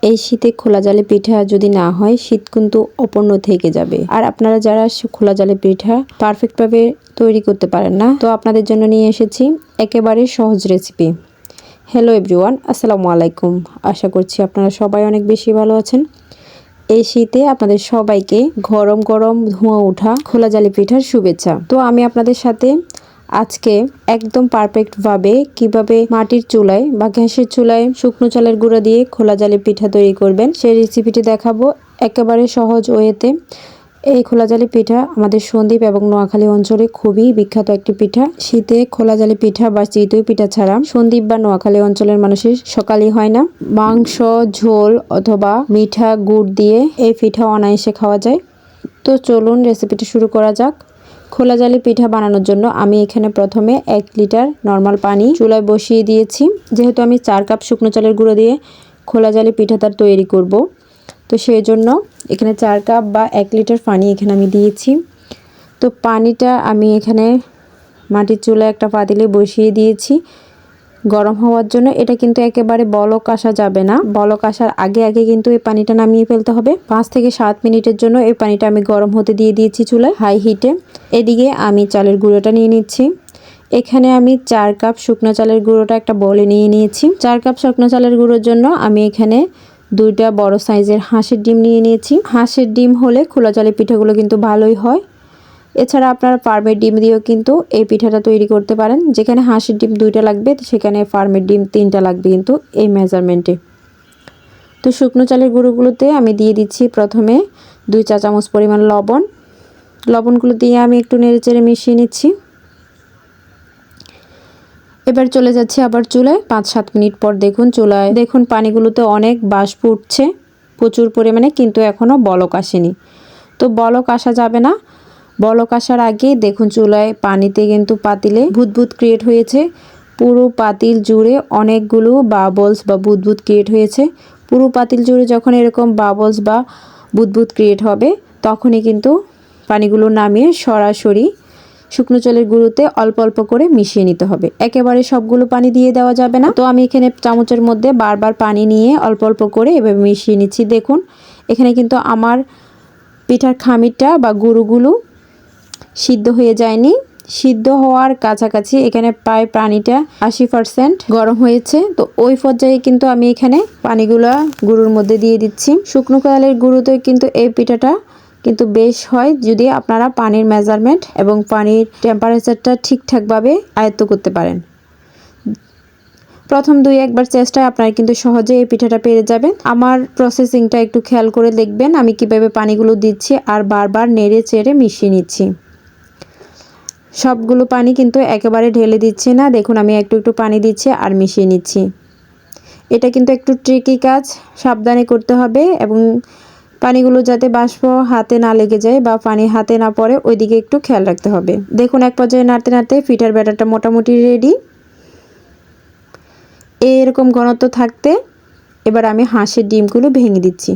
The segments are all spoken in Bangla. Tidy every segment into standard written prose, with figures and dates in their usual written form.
এই শীতে খোলা জালে পিঠা যদি না হয় শীত কিন্তু অপূর্ণ থেকে যাবে। আর আপনারা যারা খোলা জালে পিঠা পারফেক্টভাবে তৈরি করতে পারেন না, তো আপনাদের জন্য নিয়ে এসেছি একেবারে সহজ রেসিপি। হ্যালো এভরিওয়ান, আসসালামু আলাইকুম। আশা করছি আপনারা সবাই অনেক বেশি ভালো আছেন। এই শীতে আপনাদের সবাইকে গরম গরম ধোঁয়া ওঠা খোলা জালি পিঠার শুভেচ্ছা। তো আমি আপনাদের সাথে আজকে একদম পারফেক্টভাবে কিভাবে মাটির চুলায় বা গ্যাসের চুলায় শুকনো চালের গুঁড়া দিয়ে খোলা জালি পিঠা তৈরি করবেন সেই রেসিপিটি দেখাবো একেবারে সহজ ওয়েতে। এই খোলা জালি পিঠা আমাদের সন্দ্বীপ এবং নোয়াখালী অঞ্চলে খুবই বিখ্যাত একটি পিঠা। শীতে খোলা জালি পিঠা বা চিতই পিঠা ছাড়া সন্দ্বীপ বা নোয়াখালী অঞ্চলের মানুষের সকালই হয় না। মাংস ঝোল অথবা মিঠা গুড় দিয়ে এই পিঠা অনায়াসে খাওয়া যায়। তো চলুন রেসিপিটি শুরু করা যাক। খোলা জালি পিঠা বানানোর জন্য আমি এখানে প্রথমে 1 লিটার নর্মাল পানি চুলায় বসিয়ে দিয়েছি। যেহেতু আমি 4 কাপ শুকনো চালের গুঁড়ো দিয়ে খোলা জালি পিঠা তার তৈরি করব, তো সেই জন্য এখানে 4 কাপ বা 1 লিটার পানি এখানে আমি দিয়েছি। তো পানিটা আমি এখানে মাটির চুলায় একটা পাতিলে বসিয়ে দিয়েছি গরম হওয়ার জন্য। এটা কিন্তু একেবারে বলক আসা যাবে না, বলক আসার আগে আগে কিন্তু এই পানিটা নামিয়ে ফেলতে হবে। 5 থেকে 7 মিনিটের জন্য এই পানিটা আমি গরম হতে দিয়ে দিয়েছি চুলায় হাই হিটে। এদিকে আমি চালের গুঁড়োটা নিয়ে নিচ্ছি। এখানে আমি 4 কাপ শুকনো চালের গুঁড়োটা একটা বলে নিয়ে নিয়েছি। 4 কাপ শুকনো চালের গুঁড়োর জন্য আমি এখানে 2টা বড় সাইজের হাঁসের ডিম নিয়ে নিয়েছি। হাঁসের ডিম হলে খোলা জালি পিঠাগুলো কিন্তু ভালোই হয়। এছাড়া আপনারা ফার্মের ডিম দিয়েও কিন্তু এই পিঠাটা তৈরি করতে পারেন। যেখানে হাঁসের ডিম 2টা লাগবে সেখানে ফার্মের ডিম 3টা লাগবে কিন্তু এই মেজারমেন্টে। তো শুকনো চালের গুঁড়োগুলোতে আমি দিয়ে দিচ্ছি প্রথমে 2 চা চামচ পরিমাণ লবণ। লবণগুলো দিয়ে আমি একটু নেড়েচেড়ে মিশিয়ে নিচ্ছি। এবার চলে যাচ্ছে আবার চুলায়। 5-7 মিনিট পর দেখুন পানিগুলোতে অনেক বাষ্প উঠছে প্রচুর পরিমাণে, কিন্তু এখনও বলক আসেনি। তো বলক আসা যাবে না, বলক আসার আগে দেখুন চুলায় পানিতে কিন্তু পাতিলে বুদবুদ ক্রিয়েট হয়েছে। পুরো পাতিল জুড়ে অনেকগুলো বাবলস বা বুদবুদ ক্রিয়েট হয়েছে। পুরো পাতিল জুড়ে যখন এরকম বাবলস বা বুদবুদ ক্রিয়েট হবে তখনই কিন্তু পানিগুলো নামিয়ে সরাসরি শুকনো চালের গুঁড়োতে অল্প অল্প করে মিশিয়ে নিতে হবে। একেবারে সবগুলো পানি দিয়ে দেওয়া যাবে না। তো আমি এখানে চামচের মধ্যে বারবার পানি নিয়ে অল্প অল্প করে এভাবে মিশিয়ে নিচ্ছি। দেখুন এখানে কিন্তু আমার পিঠার খামিরটা বা গুঁড়োগুলো সিদ্ধ হয়ে যায়নি, সিদ্ধ হওয়ার কাছাকাছি। এখানে প্রায় পানিটা 80% গরম হয়েছে। তো ওই পর্যায়ে কিন্তু আমি এখানে পানিগুলা গুঁড়োর মধ্যে দিয়ে দিচ্ছি। শুকনো চালের গুঁড়োতে কিন্তু এই পিঠাটা কিন্তু বেশ হয় যদি আপনারা পানির মেজারমেন্ট এবং পানির টেম্পারেচারটা ঠিকঠাকভাবে আয়ত্ত করতে পারেন। প্রথম 2-1 বার চেষ্টায় আপনারা কিন্তু সহজে এই পিঠাটা পেরে যাবেন। আমার প্রসেসিংটা একটু খেয়াল করে দেখবেন আমি কিভাবে পানিগুলো দিচ্ছি আর বারবার নেড়ে চেড়ে মিশিয়ে নিচ্ছি। সবগুলো পানি কিন্তু একেবারে ঢেলে দিচ্ছি না, দেখুন আমি একটু একটু পানি দিচ্ছি আর মিশিয়ে নিচ্ছি। এটা কিন্তু একটু ট্রিকি কাজ, সাবধানে করতে হবে এবং পানিগুলো যাতে বাষ্প হাতে না লেগে যায় বা পানি হাতে না পড়ে ওইদিকে একটু খেয়াল রাখতে হবে। দেখুন এক পর্যায়ে নাড়তে নাড়তে পিঠার ব্যাটারটা মোটামুটি রেডি। এরকম ঘনত্ব থাকতে এবার আমি হাঁসের ডিমগুলো ভেঙে দিচ্ছি।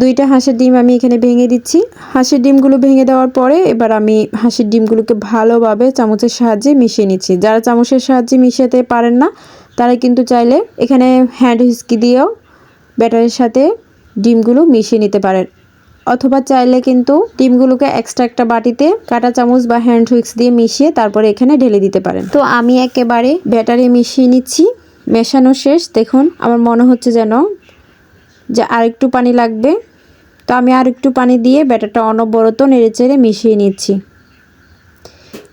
2টা হাঁসের ডিম আমি এখানে ভেঙে দিচ্ছি। হাঁসের ডিমগুলো ভেঙে দেওয়ার পরে এবার আমি হাঁসের ডিমগুলোকে ভালোভাবে চামচের সাহায্যে মিশিয়ে নিচ্ছি। যারা চামচের সাহায্যে মিশাতে পারেন না তারা কিন্তু চাইলে এখানে হ্যান্ড হুইস্কি দিয়েও ব্যাটারের সাথে ডিমগুলো মিশিয়ে নিতে পারেন, অথবা চাইলে কিন্তু ডিমগুলোকে এক্সট্রা একটা বাটিতে কাঁটা চামচ বা হ্যান্ড হুইস্ক দিয়ে মিশিয়ে তারপরে এখানে ঢেলে দিতে পারেন। তো আমি একেবারে ব্যাটারে মিশিয়ে নিচ্ছি। মেশানো শেষ। দেখুন আমার মনে হচ্ছে যেন যে আরেকটু পানি লাগবে, তো আমি আরেকটু পানি দিয়ে ব্যাটারটা অনবরত নেড়েচেড়ে মিশিয়ে নিচ্ছি।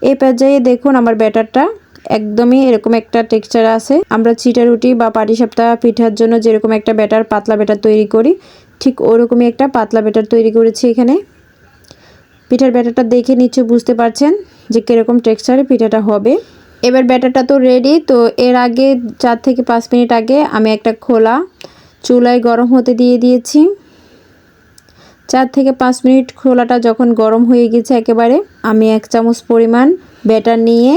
এই পর্যায়ে দেখুন আমার ব্যাটারটা একদমই এরকম একটা টেক্সচার আছে। আমরা চিটা রুটি বা পাটিসাপটা পিঠার জন্য যেরকম একটা ব্যাটার পাতলা ব্যাটার তৈরি করি ঠিক ওরকমই একটা পাতলা ব্যাটার তৈরি করেছি। এখানে পিঠার ব্যাটারটা দেখে নিশ্চয়ই বুঝতে পারছেন যে কীরকম টেক্সচারে পিঠাটা হবে। এবার ব্যাটারটা তো রেডি। তো এর আগে 4 থেকে 5 মিনিট আগে আমি একটা খোলা চুলায় গরম হতে দিয়ে দিয়েছি। 4 থেকে 5 মিনিট খোলাটা যখন গরম হয়ে গেছে একেবারে আমি 1 চামচ পরিমাণ ব্যাটার নিয়ে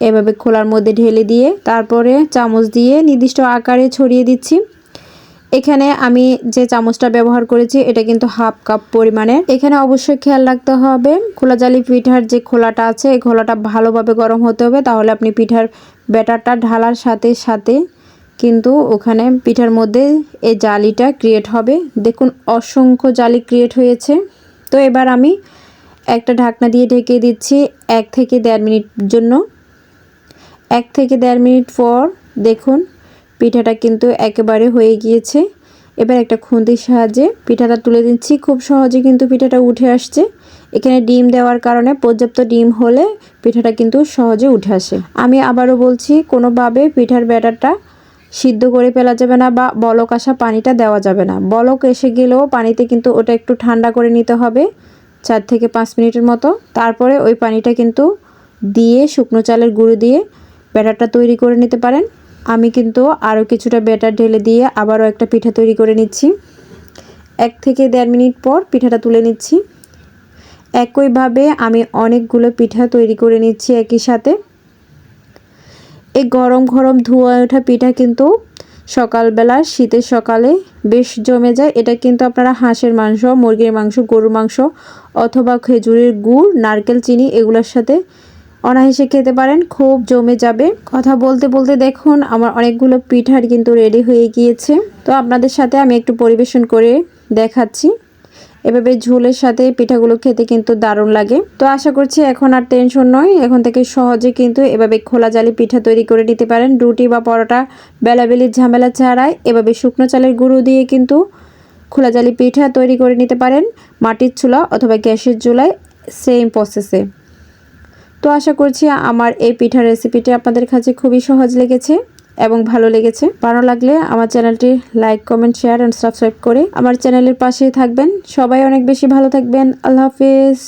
এভাবে খোলার মধ্যে ঢেলে দিয়ে তারপরে চামচ দিয়ে নির্দিষ্ট আকারে ছড়িয়ে দিচ্ছি। এখানে আমি যে চামচটা ব্যবহার করেছি এটা কিন্তু 1/2 কাপ পরিমাণের। এখানে অবশ্যই খেয়াল রাখতে হবে খোলা জালি পিঠার যে খোলাটা আছে এই খোলাটা ভালোভাবে গরম হতে হবে, তাহলে আপনি পিঠার ব্যাটারটা ঢালার সাথে সাথে কিন্তু ওখানে পিঠার মধ্যে এই জালিটা ক্রিয়েট হবে। দেখুন অসংখ্য জালি ক্রিয়েট হয়েছে। তো এবার আমি একটা ঢাকনা দিয়ে ঢেকে দিচ্ছি 1 থেকে 1.5 মিনিট জন্য। 1 থেকে 1.5 মিনিট পর দেখুন পিঠাটা কিন্তু একেবারে হয়ে গিয়েছে। এবার একটা খুন্তির সাহায্যে পিঠাটা তুলে দিচ্ছি। খুব সহজে কিন্তু পিঠাটা উঠে আসছে। এখানে ডিম দেওয়ার কারণে পর্যাপ্ত ডিম হলে পিঠাটা কিন্তু সহজে উঠে আসে। আমি আবারও বলছি, কোনোভাবে পিঠার ব্যাটারটা সিদ্ধ করে ফেলা যাবে না বা বলক আসা পানিটা দেওয়া যাবে না। বলক এসে গেলেও পানিতে কিন্তু ওটা একটু ঠান্ডা করে নিতে হবে 4 থেকে 5 মিনিটের মতো। তারপরে ওই পানিটা কিন্তু দিয়ে শুকনো চালের গুঁড়ো দিয়ে ব্যাটারটা তৈরি করে নিতে পারেন। আমি কিন্তু আরও কিছুটা ব্যাটার ঢেলে দিয়ে আবারও একটা পিঠা তৈরি করে নিচ্ছি। 1 থেকে 1.5 মিনিট পর পিঠাটা তুলে নিচ্ছি। একইভাবে আমি অনেকগুলো পিঠা তৈরি করে নিচ্ছি একই সাথে। এই গরম গরম ধোয়া ওঠা পিঠা কিন্তু সকালবেলা শীতের সকালে বেশ জমে যায়। এটা কিন্তু আপনারা হাঁসের মাংস, মুরগির মাংস, গরুর মাংস অথবা খেজুরের গুড়, নারকেল, চিনি এগুলোর সাথে অনায়াসে খেতে পারেন। খুব জমে যাবে। কথা বলতে বলতে দেখুন আমার অনেকগুলো পিঠার কিন্তু রেডি হয়ে গিয়েছে। তো আপনাদের সাথে আমি একটু পরিবেশন করে দেখাচ্ছি। এভাবে ঝোলের সাথে পিঠাগুলো খেতে কিন্তু দারুণ লাগে। তো আশা করছি এখন আর টেনশন নয়, এখন থেকে সহজে কিন্তু এভাবে খোলা জালি পিঠা তৈরি করে নিতে পারেন। রুটি বা পরোটা বেলাবেলির ঝামেলা ছাড়াই এভাবে শুকনো চালের গুঁড়ো দিয়ে কিন্তু খোলা জালি পিঠা তৈরি করে নিতে পারেন মাটির চুলা অথবা গ্যাসের চুলায়, সেম প্রসেসে। তো আশা করছি আমার এই পিঠার রেসিপিটি আপনাদের কাছে খুবই সহজ লেগেছে এবং ভালো লেগেছে। ভালো লাগলে আমার চ্যানেলটি like, comment, share and subscribe করে আমার চ্যানেলের পাশেই থাকবেন। সবাই অনেক বেশি ভালো থাকবেন। আল্লাহ হাফেজ।